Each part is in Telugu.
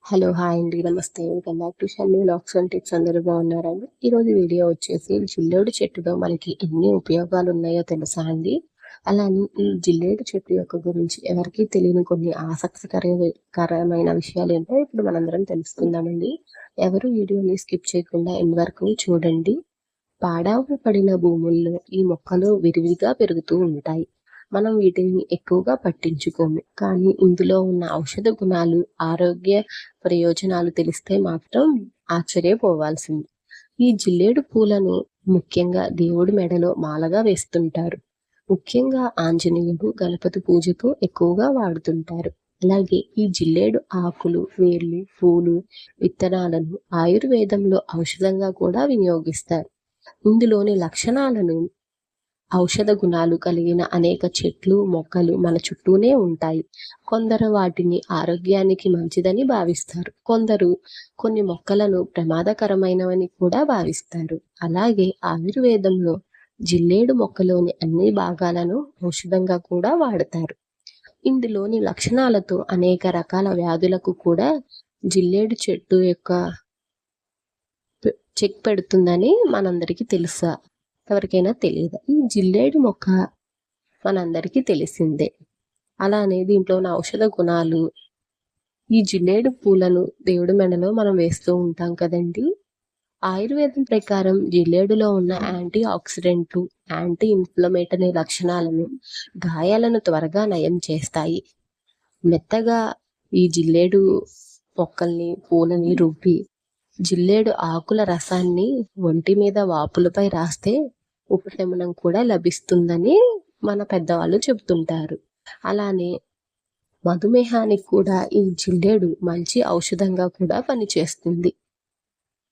హలో, హాయ్ అండి, నమస్తే. Welcome back to Shanni vlogs and tips. అందరూ బాగున్నారండి? ఈరోజు వీడియో వచ్చేసి జిల్లేడు చెట్టులో మనకి ఎన్ని ఉపయోగాలు ఉన్నాయో తెలుసా అండి? అలానే ఈ జిల్లేడు చెట్టు యొక్క గురించి ఎవరికీ తెలియని కొన్ని ఆసక్తికరమైన విషయాలు ఏంటో ఇప్పుడు మనందరం తెలుసుకుందామండి. ఎవరు వీడియోని స్కిప్ చేయకుండా ఎండ్ వరకు చూడండి. పాడావు పడిన భూముల్లో ఈ మొక్కలు విరివిగా పెరుగుతూ ఉంటాయి. మనం వీటిని ఎక్కువగా పట్టించుకోము, కానీ ఇందులో ఉన్న ఔషధ గుణాలు, ఆరోగ్య ప్రయోజనాలు తెలిస్తే మాత్రం ఆశ్చర్యపోవాల్సింది. ఈ జిల్లేడు పూలను ముఖ్యంగా దేవుడి మెడలో మాలగా వేస్తుంటారు. ముఖ్యంగా ఆంజనేయుడు, గణపతి పూజకు ఎక్కువగా వాడుతుంటారు. అలాగే ఈ జిల్లేడు ఆకులు, వేర్లు, పూలు, విత్తనాలను ఆయుర్వేదంలో ఔషధంగా కూడా వినియోగిస్తారు. ఇందులోని లక్షణాలను, ఔషధ గుణాలు కలిగిన అనేక చెట్లు, మొక్కలు మన చుట్టూనే ఉంటాయి. కొందరు వాటిని ఆరోగ్యానికి మంచిదని భావిస్తారు. కొందరు కొన్ని మొక్కలను ప్రమాదకరమైనవని కూడా భావిస్తారు. అలాగే ఆయుర్వేదంలో జిల్లేడు మొక్కలోని అన్ని భాగాలను ఔషధంగా కూడా వాడతారు. ఇందులోని లక్షణాలతో అనేక రకాల వ్యాధులకు కూడా జిల్లేడు చెట్టు యొక్క చెక్ పెడుతుందని మనందరికీ తెలుసా? ఎవరికైనా తెలియదా? ఈ జిల్లేడు మొక్క మనందరికీ తెలిసిందే. అలానే దీంట్లో ఉన్న ఔషధ గుణాలు, ఈ జిల్లేడు పూలను దేవుడి మెడలో మనం వేస్తూ ఉంటాం కదండి. ఆయుర్వేదం ప్రకారం జిల్లేడులో ఉన్న యాంటీ ఆక్సిడెంట్లు, యాంటీ ఇన్ఫ్లమేటరీ లక్షణాలను, గాయాలను త్వరగా నయం చేస్తాయి. మెత్తగా ఈ జిల్లేడు మొక్కల్ని, పూలని రుబ్బి జిల్లేడు ఆకుల రసాన్ని ఒంటి మీద వాపులపై రాస్తే ఉపశమనం కూడా లభిస్తుందని మన పెద్దవాళ్ళు చెబుతుంటారు. అలానే మధుమేహానికి కూడా ఈ జిల్లేడు మంచి ఔషధంగా కూడా పనిచేస్తుంది.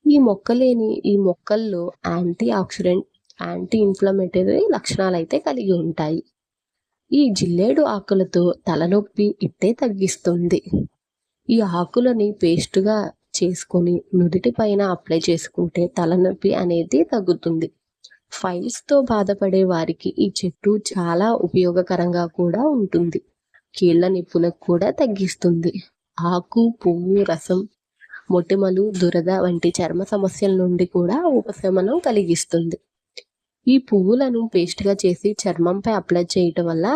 ఈ మొక్కల్లో యాంటీ ఆక్సిడెంట్, యాంటీ ఇన్ఫ్లమేటరీ లక్షణాలు అయితే కలిగి ఉంటాయి. ఈ జిల్లేడు ఆకులతో తలనొప్పి ఇట్టే తగ్గిస్తుంది. ఈ ఆకులని పేస్టుగా చేసుకొని నుదిటి పైన అప్లై చేసుకుంటే తలనొప్పి అనేది తగ్గుతుంది. ఫైల్స్తో బాధపడే వారికి ఈ చెట్టు చాలా ఉపయోగకరంగా కూడా ఉంటుంది. కీళ్ల నొప్పులకు కూడా తగ్గిస్తుంది. ఆకు, పువ్వు రసం మొటిమలు, దురద వంటి చర్మ సమస్యల నుండి కూడా ఉపశమనం కలిగిస్తుంది. ఈ పువ్వులను పేస్ట్గా చేసి చర్మంపై అప్లై చేయటం వల్ల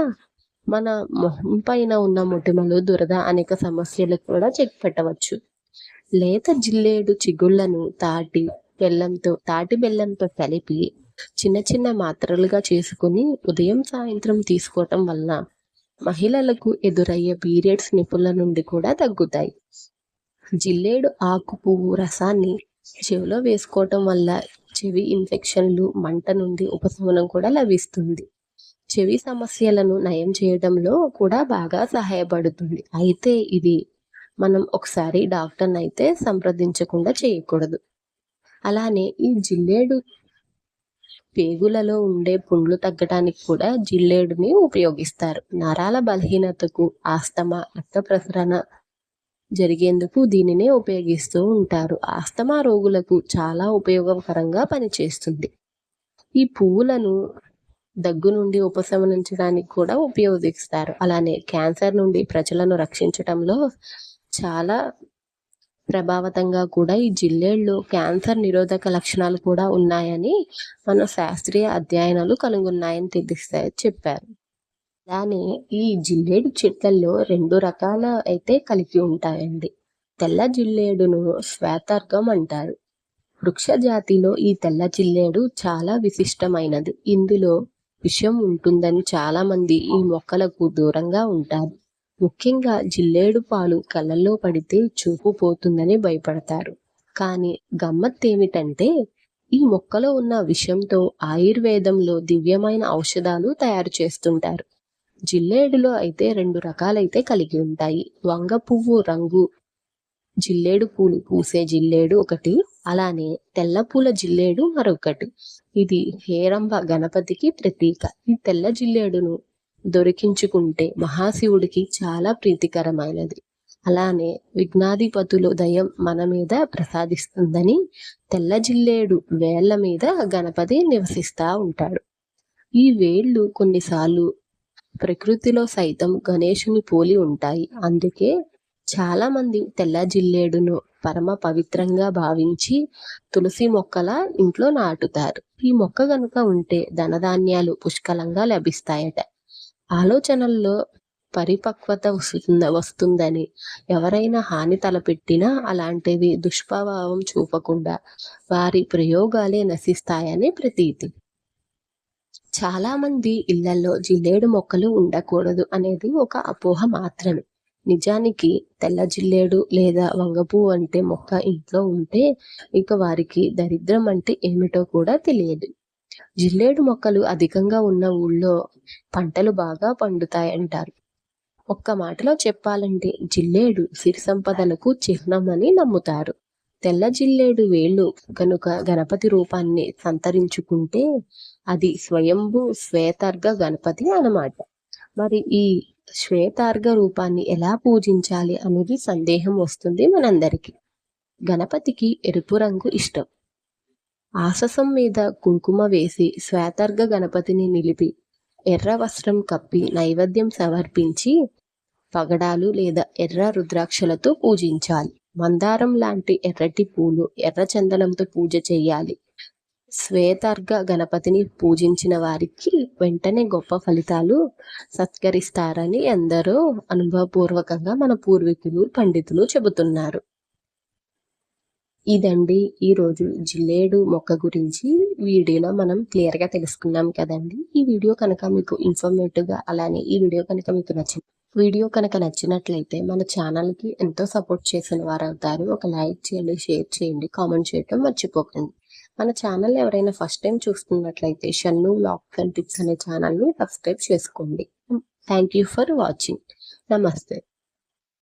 మన మొహం పైన ఉన్న మొటిమలు, దురద అనేక సమస్యలకు కూడా చెక్ పెట్టవచ్చు. లేత జిల్లేడు చిగుళ్లను తాటి బెల్లంతో కలిపి చిన్న చిన్న మాత్రలుగా చేసుకుని ఉదయం సాయంత్రం తీసుకోవటం వల్ల మహిళలకు ఎదురయ్యే పీరియడ్స్ నొప్పుల నుండి కూడా తగ్గుతాయి. జిల్లేడు ఆకు పువ్వు రసాన్ని చెవిలో వేసుకోవటం వల్ల చెవి ఇన్ఫెక్షన్లు, మంట నుండి ఉపశమనం కూడా లభిస్తుంది. చెవి సమస్యలను నయం చేయడంలో కూడా బాగా సహాయపడుతుంది. అయితే ఇది మనం ఒకసారి డాక్టర్ని అయితే సంప్రదించకుండా చేయకూడదు. అలానే ఈ జిల్లేడు పేగులలో ఉండే పుండ్లు తగ్గడానికి కూడా జిల్లేడుని ఉపయోగిస్తారు. నరాల బలహీనతకు, ఆస్తమా, రక్త ప్రసరణ జరిగేందుకు దీనినే ఉపయోగిస్తూ ఉంటారు. ఆస్తమా రోగులకు చాలా ఉపయోగకరంగా పనిచేస్తుంది. ఈ పువ్వులను దగ్గు నుండి ఉపశమనించడానికి కూడా ఉపయోగిస్తారు. అలానే క్యాన్సర్ నుండి ప్రజలను రక్షించడంలో చాలా ప్రభావితంగా కూడా ఈ జిల్లేడులో క్యాన్సర్ నిరోధక లక్షణాలు కూడా ఉన్నాయని మన శాస్త్రీయ అధ్యయనాలు కనుగొన్నాయని చెప్పారు. అలానే ఈ జిల్లేడు చెట్లలో 2 రకాల అయితే కలిగి ఉంటాయండి. తెల్ల జిల్లేడును శ్వేతార్కం అంటారు. వృక్ష జాతిలో ఈ తెల్ల జిల్లేడు చాలా విశిష్టమైనది. ఇందులో విషం ఉంటుందని చాలా మంది ఈ మొక్కలకు దూరంగా ఉంటారు. ముఖ్యంగా జిల్లేడు పాలు కళ్ళల్లో పడితే చూపు పోతుందని భయపడతారు. కానీ గమ్మత్తేమిటంటే ఈ మొక్కలో ఉన్న విషంతో ఆయుర్వేదంలో దివ్యమైన ఔషధాలు తయారు చేస్తుంటారు. జిల్లేడులో అయితే 2 రకాలైతే కలిగి ఉంటాయి. వంగ పువ్వు రంగు జిల్లేడు పూలు పూసే జిల్లేడు ఒకటి, అలానే తెల్ల పూల జిల్లేడు మరొకటి. ఇది హేరంబ గణపతికి ప్రతీక. ఈ తెల్ల జిల్లేడును దొరికించుకుంటే మహాశివుడికి చాలా ప్రీతికరమైనది. అలానే విఘ్నాధిపతులు దయం మన మీద ప్రసాదిస్తుందని తెల్ల జిల్లేడు వేళ్ల మీద గణపతి నివసిస్తా ఉంటాడు. ఈ వేళ్లు కొన్నిసార్లు ప్రకృతిలో సైతం గణేశుని పోలి ఉంటాయి. అందుకే చాలామంది తెల్ల జిల్లేడును పరమ పవిత్రంగా భావించి తులసి మొక్కల ఇంట్లో నాటుతారు. ఈ మొక్క గనుక ఉంటే ధనధాన్యాలు పుష్కలంగా లభిస్తాయట. ఆలోచనల్లో పరిపక్వత వస్తుందని, ఎవరైనా హాని తలపెట్టినా అలాంటివి దుష్ప్రభావం చూపకుండా వారి ప్రయోగాలే నశిస్తాయని ప్రతీతి. చాలామంది ఇళ్లలో జిల్లేడు మొక్కలు ఉండకూడదు అనేది ఒక అపోహ మాత్రమే. నిజానికి తెల్ల జిల్లేడు లేదా వంగపువ్వు అంటే మొక్క ఇంట్లో ఉంటే ఇక వారికి దరిద్రం అంటే ఏమిటో కూడా తెలియదు. జిల్లేడు మొక్కలు అధికంగా ఉన్న ఊళ్ళో పంటలు బాగా పండుతాయంటారు. ఒక్క మాటలో చెప్పాలంటే జిల్లేడు సిరి సంపదలకు చిహ్నం అని నమ్ముతారు. తెల్ల జిల్లేడు వేళ్ళు కనుక గణపతి రూపాన్ని సంతరించుకుంటే అది స్వయంభూ శ్వేతార్ఘ గణపతి అన్నమాట. మరి ఈ శ్వేతార్ఘ రూపాన్ని ఎలా పూజించాలి అనేది సందేహం వస్తుంది మనందరికీ. గణపతికి ఎరుపు రంగు ఇష్టం. ఆససం మీద కుంకుమ వేసి శ్వేతార్ఘ గణపతిని నిలిపి ఎర్ర వస్త్రం కప్పి నైవేద్యం సమర్పించి పగడాలు లేదా ఎర్ర రుద్రాక్షలతో పూజించాలి. మందారం లాంటి ఎర్రటి పూలు, ఎర్ర చందనంతో పూజ చేయాలి. శ్వేతార్ఘ గణపతిని పూజించిన వారికి వెంటనే గొప్ప ఫలితాలు సత్కరిస్తారని ఎందరో అనుభవపూర్వకంగా మన పూర్వీకులు పండితులు చెబుతున్నారు. ఇదండి ఈరోజు జిల్లేడు మొక్క గురించి వీడియోలో మనం క్లియర్గా తెలుసుకున్నాం కదండి. ఈ వీడియో కనుక మీకు ఇన్ఫర్మేటివ్గా, అలానే ఈ వీడియో కనుక మీకు నచ్చినట్లయితే మన ఛానల్కి ఎంతో సపోర్ట్ చేసిన వారు అవుతారు. ఒక లైక్ చేయండి, షేర్ చేయండి, కామెంట్ చేయడం మర్చిపోకండి. మన ఛానల్ ఎవరైనా ఫస్ట్ టైం చూస్తున్నట్లయితే షన్ను వ్లాగ్స్ అండ్ టిప్స్ అనే ఛానల్ని సబ్స్క్రైబ్ చేసుకోండి. Thank you for watching. నమస్తే.